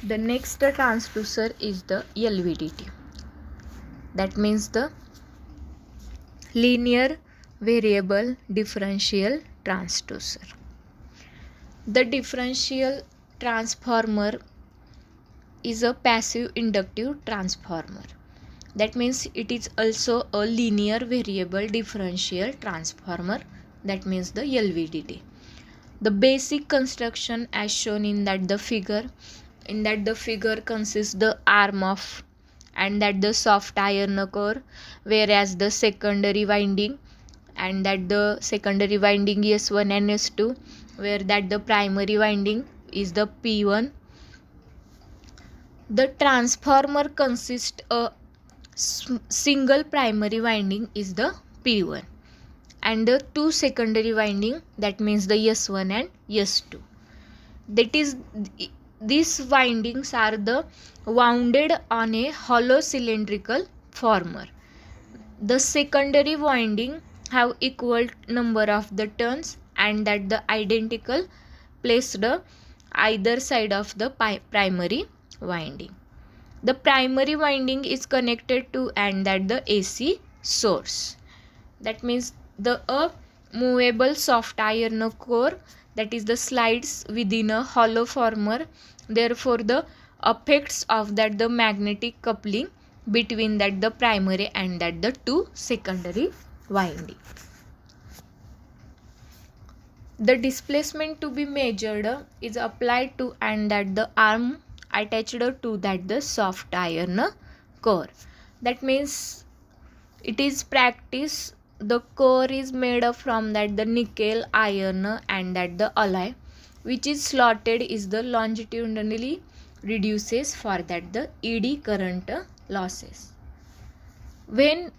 The next transducer is the LVDT. That means the linear variable differential transducer. The differential transformer is a passive inductive transformer. That means it is also a linear variable differential transformer. That means the LVDT. The basic construction as shown in the figure consists the arm of and that the soft iron core, whereas the secondary winding and that the secondary winding S1 and S2, where that the primary winding is the P1. The transformer consists a single primary winding is the P1 and the two secondary winding, that means the S1 and S2. That is, these windings are the wounded on a hollow cylindrical former. The secondary winding have equal number of the turns and that the identical placed either side of the primary winding. The primary winding is connected to and that the AC source. That means the movable soft iron core, that is the slides within a hollow former. Therefore the effects of that the magnetic coupling between that the primary and that the two secondary winding. The displacement to be measured is applied to and that the arm attached to that the soft iron core. That means it is practice. The core is made up from that the nickel, iron and that the alloy, which is slotted is the longitudinally reduces for that the eddy current losses. When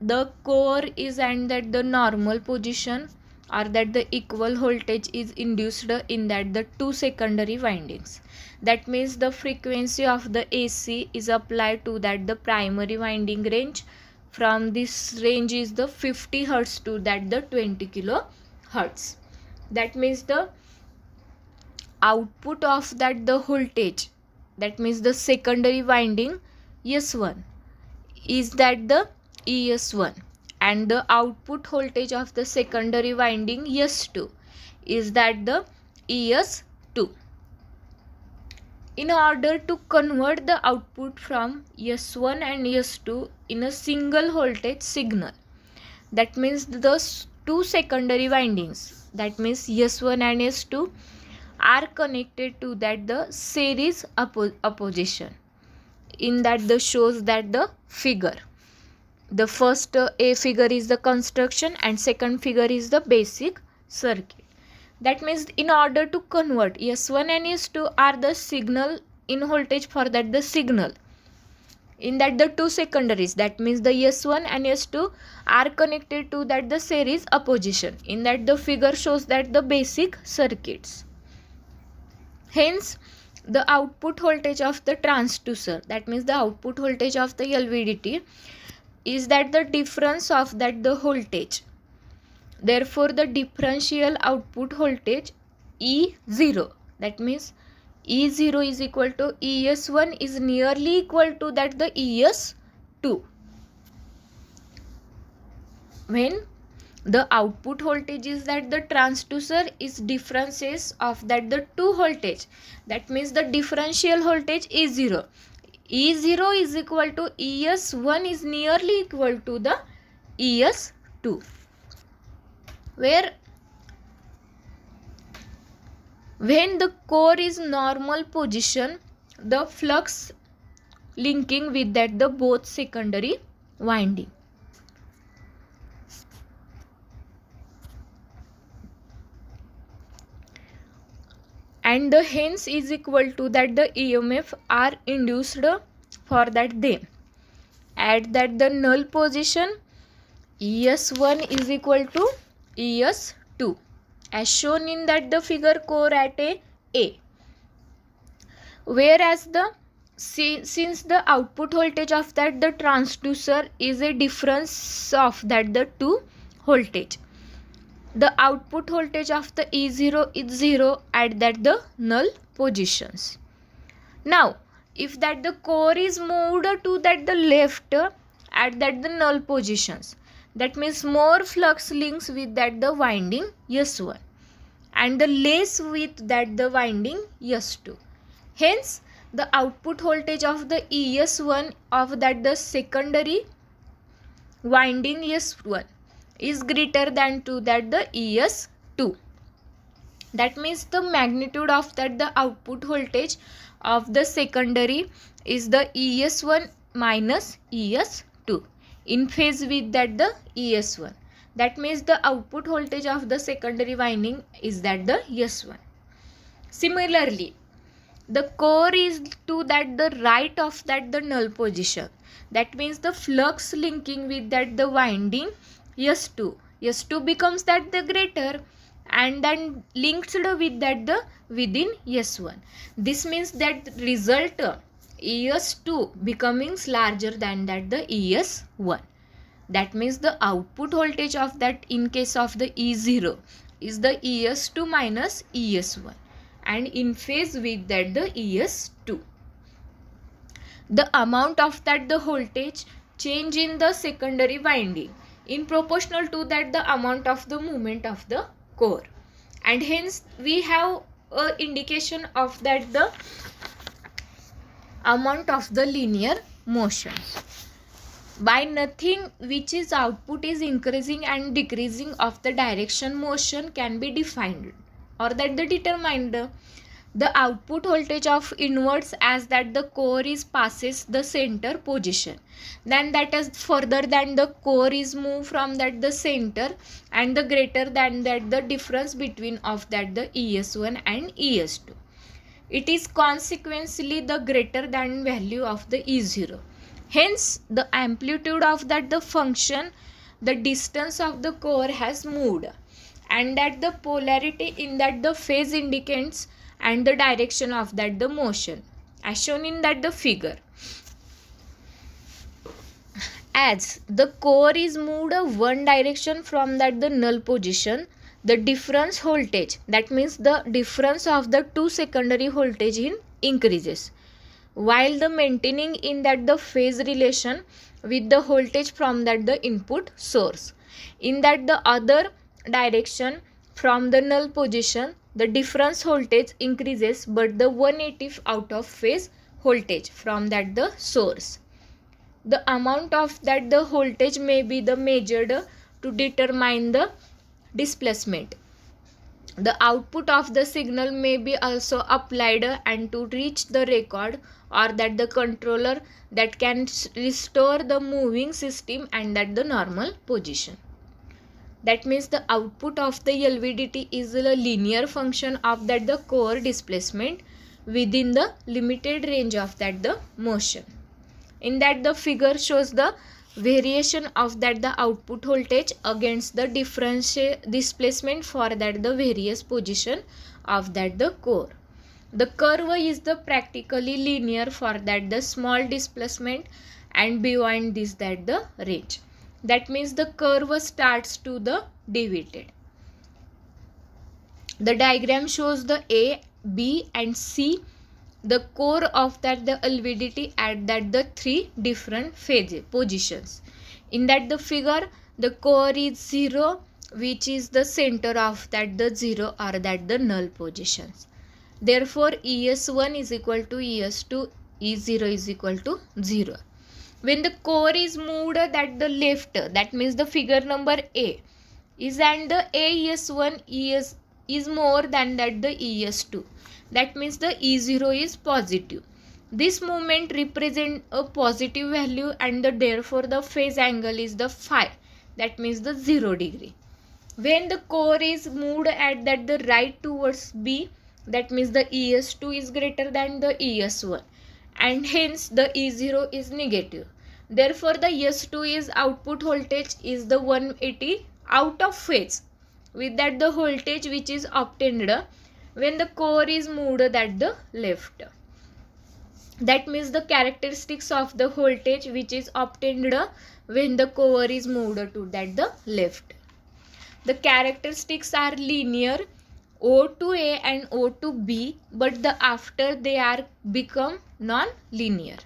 the core is at that the normal position or that the equal voltage is induced in that the two secondary windings. That means the frequency of the AC is applied to that the primary winding range. From this range is the 50 Hz to that the 20 kHz. That means the output of that the voltage, that means the secondary winding S1 is that the ES1 and the output voltage of the secondary winding S2 is that the ES2. In order to convert the output from S1 and S2 in a single voltage signal, that means the two secondary windings, that means S1 and S2 are connected to that the series opposition. In that the shows that the figure. The first A figure is the construction and second figure is the basic circuit. That means in order to convert S1 and S2 are the signal in voltage for that the signal. In that the two secondaries, that means the S1 and S2 are connected to that the series opposition. In that the figure shows that the basic circuits. Hence the output voltage of the transducer, that means the output voltage of the LVDT, is that the difference of that the voltage. Therefore the differential output voltage E0, that means E0 is equal to ES1 is nearly equal to that the ES2. When the output voltage is that the transducer is differences of that the two voltage, that means the differential voltage is 0. E0 is equal to ES1 is nearly equal to the ES2, where when the core is normal position, the flux linking with that the both secondary winding. And the hence is equal to that the EMF are induced for that them. At that the null position, ES1 is equal to ES2 as shown in that the figure core at A. Whereas the since the output voltage of that the transducer is a difference of that the two voltage, the output voltage of the E0 is 0 at that the null positions. Now if that the core is moved to that the left at that the null positions, that means more flux links with that the winding S1 and the less with that the winding S2. Hence the output voltage of the ES1 of that the secondary winding S1 is greater than to that the ES2. That means the magnitude of that the output voltage of the secondary is the ES1 minus ES2 in phase with that the ES1. That means the output voltage of the secondary winding is that the S1. Similarly, the core is to that the right of that the null position. That means the flux linking with that the winding S2 becomes that the greater and then linked with that the within S1. This means that result ES2 becoming larger than that the ES1. That means the output voltage of that in case of the E0 is the ES2 minus ES1 and in phase with that the ES2. The amount of that the voltage change in the secondary winding in proportional to that the amount of the movement of the core, and hence we have a indication of that the amount of the linear motion by nothing which is output is increasing and decreasing of the direction motion can be defined or that the determined. The output voltage of inwards as that the core is passes the center position, then that is further than the core is moved from that the center and the greater than that the difference between of that the ES1 and ES2. It is consequently the greater than value of the E0. Hence the amplitude of that the function, the distance of the core has moved, and that the polarity in that the phase indicates and the direction of that the motion as shown in that the figure. As the core is moved one direction from that the null position, the difference voltage, that means the difference of the two secondary voltage increases, while the maintaining in that the phase relation with the voltage from that the input source. In that the other direction from the null position, the difference voltage increases but the 180 out of phase voltage from that the source. The amount of that the voltage may be the measured to determine the displacement. The output of the signal may be also applied and to reach the record or that the controller that can restore the moving system and at the normal position. That means the output of the LVDT is a linear function of that the core displacement within the limited range of that the motion. In that the figure shows the variation of that the output voltage against the differential displacement for that the various position of that the core. The curve is the practically linear for that the small displacement and beyond this that the range. That means the curve starts to the deviated. The diagram shows the A, B and C, the core of that the LVDT at that the three different phase positions. In that the figure, the core is 0, which is the center of that the 0 or that the null positions. Therefore, ES1 is equal to ES2, E0 is equal to 0. When the core is moved at the left, that means the figure number A is, and the AES1 is more than that the ES2. That means the E0 is positive. This movement represents a positive value and therefore the phase angle is the phi. That means the 0 degree. When the core is moved at that the right towards B, that means the ES2 is greater than the ES1 and hence the E0 is negative. Therefore the S2 is output voltage is the 180 out of phase with that the voltage which is obtained when the core is moved at the left. That means the characteristics of the voltage which is obtained when the core is moved to that the left. The characteristics are linear O to A and O to B, but the after they are become non-linear.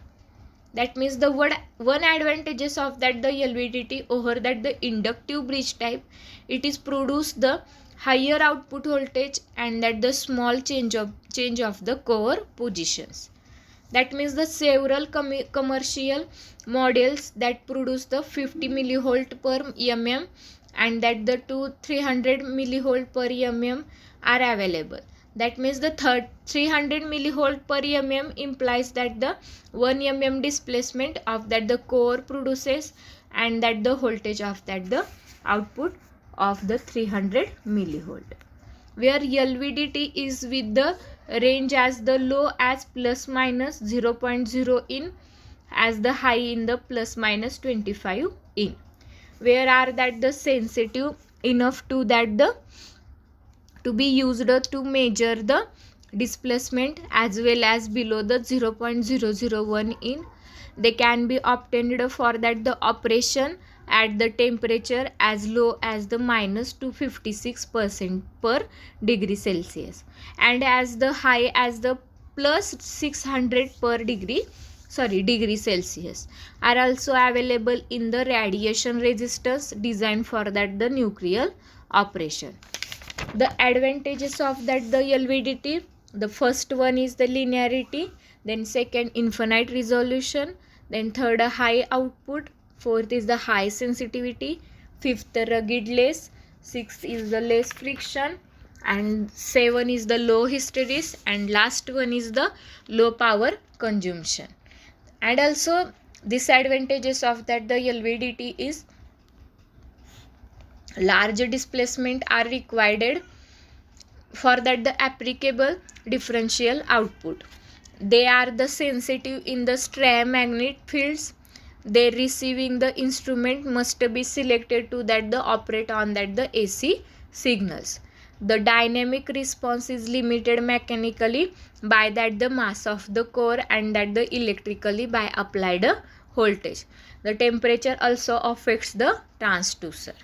That means the one advantages of that the LVDT over that the inductive bridge type, it is produce the higher output voltage and that the small change of the core positions. That means the several commercial models that produce the 50 millivolt per mm and that the 300 millivolt per mm are available. That means the 300 millivolt per mm implies that the 1 mm displacement of that the core produces and that the voltage of that the output of the 300 millivolt, where LVDT is with the range as the low as plus minus 0.0 in, as the high in the plus minus 25 in, where are that the sensitive enough to that the to be used to measure the displacement as well as below the 0.001 in. They can be obtained for that the operation at the temperature as low as the minus 256% per degree Celsius and as the high as the plus 600 per degree Celsius are also available in the radiation resistance designed for that the nuclear operation. The advantages of that the LVDT, the first one is the linearity, then second infinite resolution, then third a high output, fourth is the high sensitivity, fifth the ruggedness, sixth is the less friction, and seven is the low hysteresis, and last one is the low power consumption. And also disadvantages of that the LVDT is large displacement are required for that the applicable differential output. They are the sensitive in the stray magnetic fields. They receiving the instrument must be selected to that the operate on that the AC signals. The dynamic response is limited mechanically by that the mass of the core and that the electrically by applied voltage. The temperature also affects the transducer.